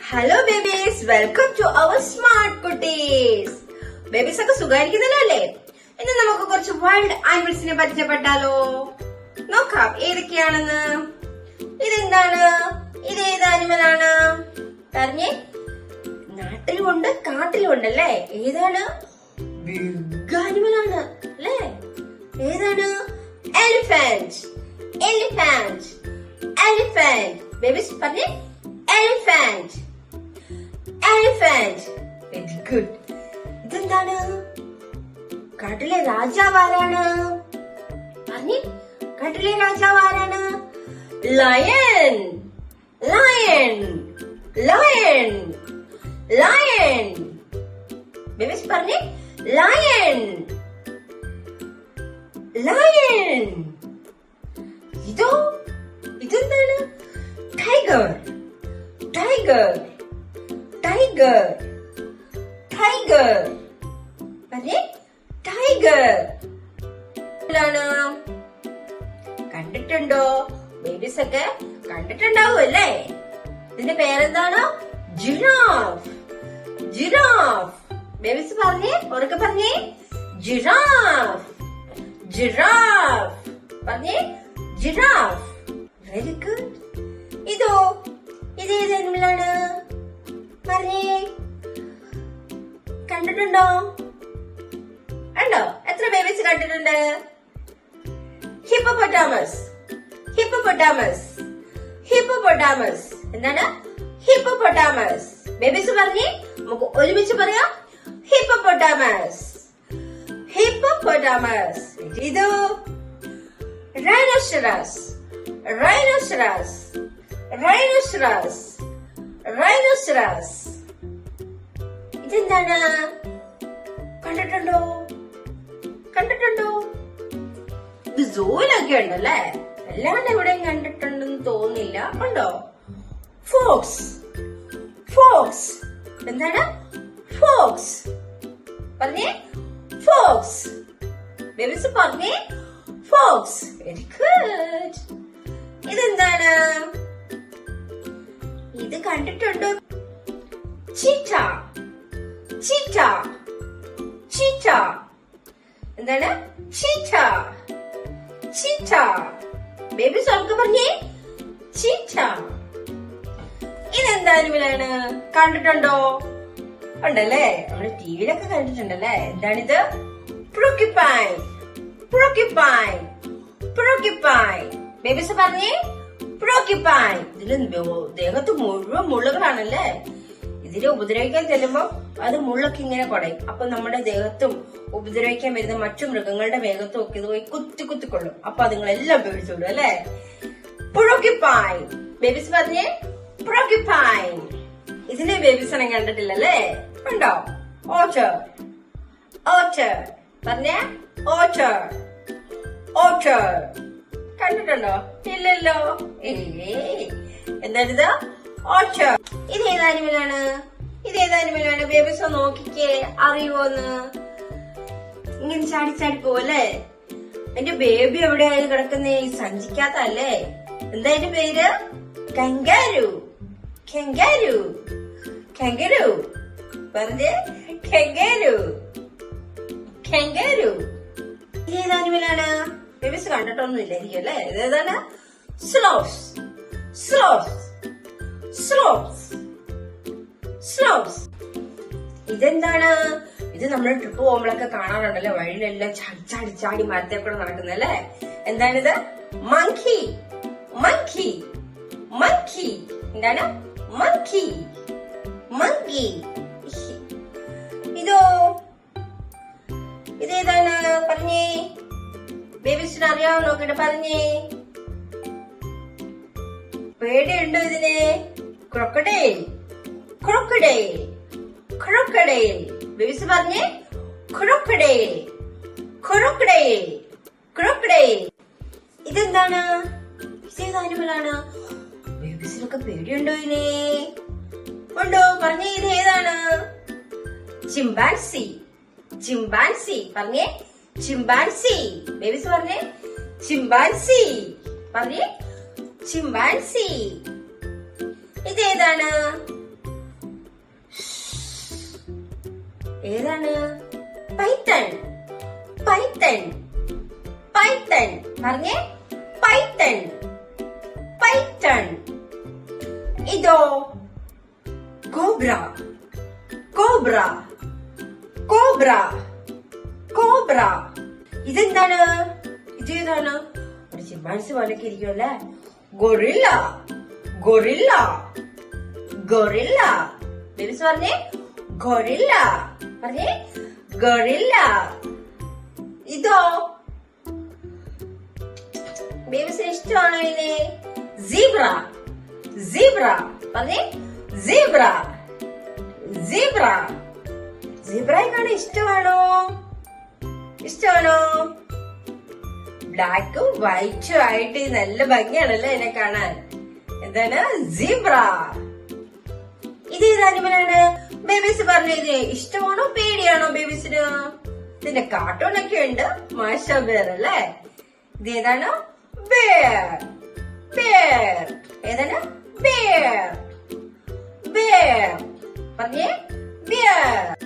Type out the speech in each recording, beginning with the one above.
Hello babies, welcome to our smart കുട്ടീസ്. Babies ഒക്കെ സുഖമായിരിക്കുന്നല്ലോ അല്ലേ? ഇന്ന് നമുക്ക് കുറച്ച് വൈൽഡ് ആനിമൽസിനെ പരിചയപ്പെട്ടാലോ? നോക്കാം ഏതൊക്കെയാണെന്ന്. ഇതെന്താണ്? ഇത് ഏത് ആനിമലാണ്? പറഞ്ഞേ. നാട്ടിലുമുണ്ട് കാട്ടിലുമുണ്ട് അല്ലേ? ഏതാണ്? ബിഗ് ആനിമലാണ് അല്ലേ? ഏതാണ്? എലിഫന്റ്. എലിഫന്റ്. എലിഫന്റ്. ബേബീസ് പറഞ്ഞേ. Elephant. Elephant. Very good. ഇതെന്താണ്? കാട്ടിലെ രാജാവ് ആരാണ്? പറഞ്ഞേ. കാട്ടിലെ രാജാവ് ആരാണ്? Lion. Lion. Lion. Lion. Babies പറഞ്ഞേ. Lion. Lion. ഇതോ? ഇതെന്താണ്? Tiger. Tiger. Tiger. Tiger. അതെ, ടൈഗർ. കണ്ടിട്ടുണ്ടോ? ബേബീസ് ഒക്കെ കണ്ടിട്ടുണ്ടാവും അല്ലേ? ഇതിന്റെ പേരെന്താണ്? ജിറാഫ്. ജിറാഫ്. ബേബീസ് പറഞ്ഞേ, ഉറക്കെ പറഞ്ഞേ. ജിറാഫ്. ജിറാഫ്. പറഞ്ഞേ. ജിറാഫ്. Very good. ഇതോ? ഇതേത് ആനിമലാണ്? പറഞ്ഞേ. കണ്ടിട്ടുണ്ടോ? ഉണ്ടോ? എത്ര ബേബീസ് കണ്ടിട്ടുണ്ട്? ഹിപ്പോപ്പൊട്ടാമസ്. ഹിപ്പോപ്പൊട്ടാമസ്. ഹിപ്പോപ്പൊട്ടാമസ്. എന്താണ്? ഹിപ്പോപ്പൊട്ടാമസ്. ബേബീസ് പറഞ്ഞേ. നമുക്ക് ഒരുമിച്ച് പറയാം. ഹിപ്പോപ്പൊട്ടാമസ്. ഹിപ്പോപ്പൊട്ടാമസ്. ഇതോ? റൈനോസറസ്. റൈനോസറസ്. Rhinoceros. Rhinoceros. ഇതെന്താണ്? കണ്ടിട്ടുണ്ടോ? കണ്ടിട്ടുണ്ടോ? ഇത് സൂയിലൊക്കെ ഉണ്ടല്ലേ? അല്ലാണ്ട് എവിടെയും കണ്ടിട്ടുണ്ടെന്ന് തോന്നില്ല. ഉണ്ടോ? ഫോക്സ്. ഫോക്സ്. എന്താണ്? ഫോക്സ്. പറഞ്ഞേ. ഫോക്സ്. ബേബീസ് പറഞ്ഞേ. ഫോക്സ്. Very good. ഇതെന്താണ്? ഇത് കണ്ടിട്ടുണ്ടോ? ചീറ്റ. ചീറ്റ. ചീറ്റ. എന്താണ്? ചീറ്റ. ചീറ്റ. ബേബീസ് ഉറക്കെ പറഞ്ഞേ. ചീറ്റ. ഇതെന്താ ആനിമലാണ്? കണ്ടിട്ടുണ്ടോ? ഉണ്ടല്ലേ? നമ്മള് ടിവിയിലൊക്കെ കണ്ടിട്ടുണ്ടല്ലേ? എന്താണിത്? പോർക്യുപൈൻ. പോർക്യുപൈൻ. പോർക്യുപൈൻ. ബേബീസ് പറഞ്ഞേ. പോർക്യുപൈൻ. ഇതില് ദേഹത്ത് മുഴുവൻ മുള്ളുകളാണല്ലേ? ഇതിനെ ഉപദ്രവിക്കാൻ ചെല്ലുമ്പോ അത് മുള്ളൊക്കെ ഇങ്ങനെ കുടയും. അപ്പൊ നമ്മുടെ ദേഹത്തും ഉപദ്രവിക്കാൻ വരുന്ന മറ്റു മൃഗങ്ങളുടെ മേഘത്തും ഒക്കെ ഇത് പോയി കുത്തിക്കൊള്ളും. അപ്പൊ അതുങ്ങളെല്ലാം പേടിച്ചോളൂ അല്ലേ? പോർക്യുപൈൻ. ബേബീസ് പറഞ്ഞേ. പോർക്യുപൈൻ. ഇതിനെ ബേബീസിനെ കണ്ടിട്ടില്ലല്ലേ? ഉണ്ടോ? ഓട്ടർ. ഓട്ടർ. പറഞ്ഞേ. ഓട്ടർ. ഓട്ടർ. കണ്ടിട്ടുണ്ടോ? ഇല്ലല്ലോ. എന്താണിത്? ഓട്ടർ. ഇത് ഏതാനിമലാണ്? ഇത് ഏതാനിമലാണ്? ബേബീസ് നോക്കിക്കേ, അറിയുമോന്ന്? ഇങ്ങനെ ചാടി ചാടി പോവല്ലേ? എന്റെ ബേബി എവിടെയായി കിടക്കുന്നേ? ഈ സഞ്ചിക്കാത്തല്ലേ? എന്താ എന്റെ പേര്? കങ്കാരു. കങ്കാരു. കങ്കാരു. പറഞ്ഞേ. കങ്കാരു. കങ്കാരു. ഇത് ഏതാനിമലാണ്? ബേബീസ് കണ്ടിട്ടൊന്നും ഇല്ലായിരിക്കും അല്ലേ? ഇതേതാണ്? സ്ലോത്സ്. സ്ലോത്സ്. സ്ലോത്സ്. സ്ലോത്സ്. ഇതെന്താണ്? ഇത് നമ്മൾ ട്രിപ്പ് പോകുമ്പോഴൊക്കെ കാണാറുണ്ടല്ലേ? വഴിയിലെല്ലാം ചാടി ചാടി മരത്തെ കൂടെ നടക്കുന്നല്ലേ? എന്താണിത്? മങ്കി. മങ്കി. മങ്കി. എന്താണ്? മങ്കി. മങ്കി. ഇതോ? ഇതേതാണ്? പറഞ്ഞേ. ബേബീസിന് അറിയാമോ? നോക്കട്ടെ, പറഞ്ഞേ. പേടിയുണ്ടോ ഇതിന്? ക്രൊക്കഡൈൽ. ക്രൊക്കഡൈൽ. ക്രൊക്കഡൈൽ. ബേബീസ് പറഞ്ഞേ. ക്രൊക്കഡൈൽ. ക്രൊക്കഡൈൽ. ക്രൊക്കഡൈൽ. ഇതെന്താണ്? ഇതേത് ആനിമലാണ്? ബേബീസിനൊക്കെ പേടിയുണ്ടോ ഇതിനെ? ഉണ്ടോ? പറഞ്ഞേ. ഇത് ഏതാണ്? ചിമ്പാൻസി. ചിമ്പാൻസി. പറഞ്ഞേ. ചിമ്പാൻസി. ബേബീസ് പറഞ്ഞേ. ചിമ്പാൻസി. പറഞ്ഞേ. ചിമ്പാൻസി. ഇതേതാണ്? ഏതാണ്? പൈത്തൺ. പൈത്തൺ. പൈത്തൺ. പറഞ്ഞേ, പൈത്തൺ. പൈത്തൺ. ഇതോ? കോബ്ര. കോബ്ര. കോബ്ര. കോബ്ര. ഇതെന്താണ്? ഇതേതാണ്? ഒരു ചിമ്പാൻസി പോലൊക്കെ ഇരിക്കുമല്ലേ? ഗൊറില്ല. ഗൊറില്ല. ഗൊറില്ല. ബേബീസ് പറഞ്ഞേ, ഗൊറില്ല. പറഞ്ഞേ, ഗൊറില്ല. ഇതോ? ബേബീസിന് ഇഷ്ടമാണോ ഇതിനെ? സീബ്ര. സീബ്ര. പറഞ്ഞേ, സീബ്ര. സീബ്ര. സീബ്രയെ കാണാൻ ഇഷ്ടമാണോ? ഇഷ്ടമാണോ? ബ്ലാക്കും വൈറ്റും ആയിട്ട് നല്ല ഭംഗിയാണല്ലോ എന്നെ കാണാൻ. എന്താണ്? സീബ്ര. ഇത് ഏത് അനിമലാണ്? ബേബീസ് പറഞ്ഞത് ഇഷ്ടമാണോ പേടിയാണോ ബേബീസിന്? ഇതിന്റെ കാർട്ടൂണൊക്കെ ഉണ്ട്. മാഷ ബേർ അല്ലേ? ഇത് ഏതാണ്? ബേർ. ബേർ. ഏതാണ്? ബേർ. ബേർ. പറഞ്ഞേ, ബേർ.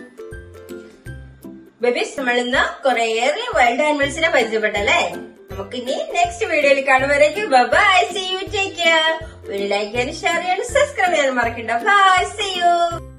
ബേബീസ്, നമ്മൾ ഇന്ന് കുറേയേറെ വൈൽഡ് ആനിമൽസിനെ പരിചയപ്പെട്ടല്ലേ? നമുക്ക് ഇനി നെക്സ്റ്റ് വീഡിയോയിൽ കാണുമ്പോഴേക്കും bye, see you, take care. Video like ചെയ്യാനും ഷെയർ ചെയ്യാനും സബ്സ്ക്രൈബ് ചെയ്യാനും മറക്കണ്ട. Bye, see U.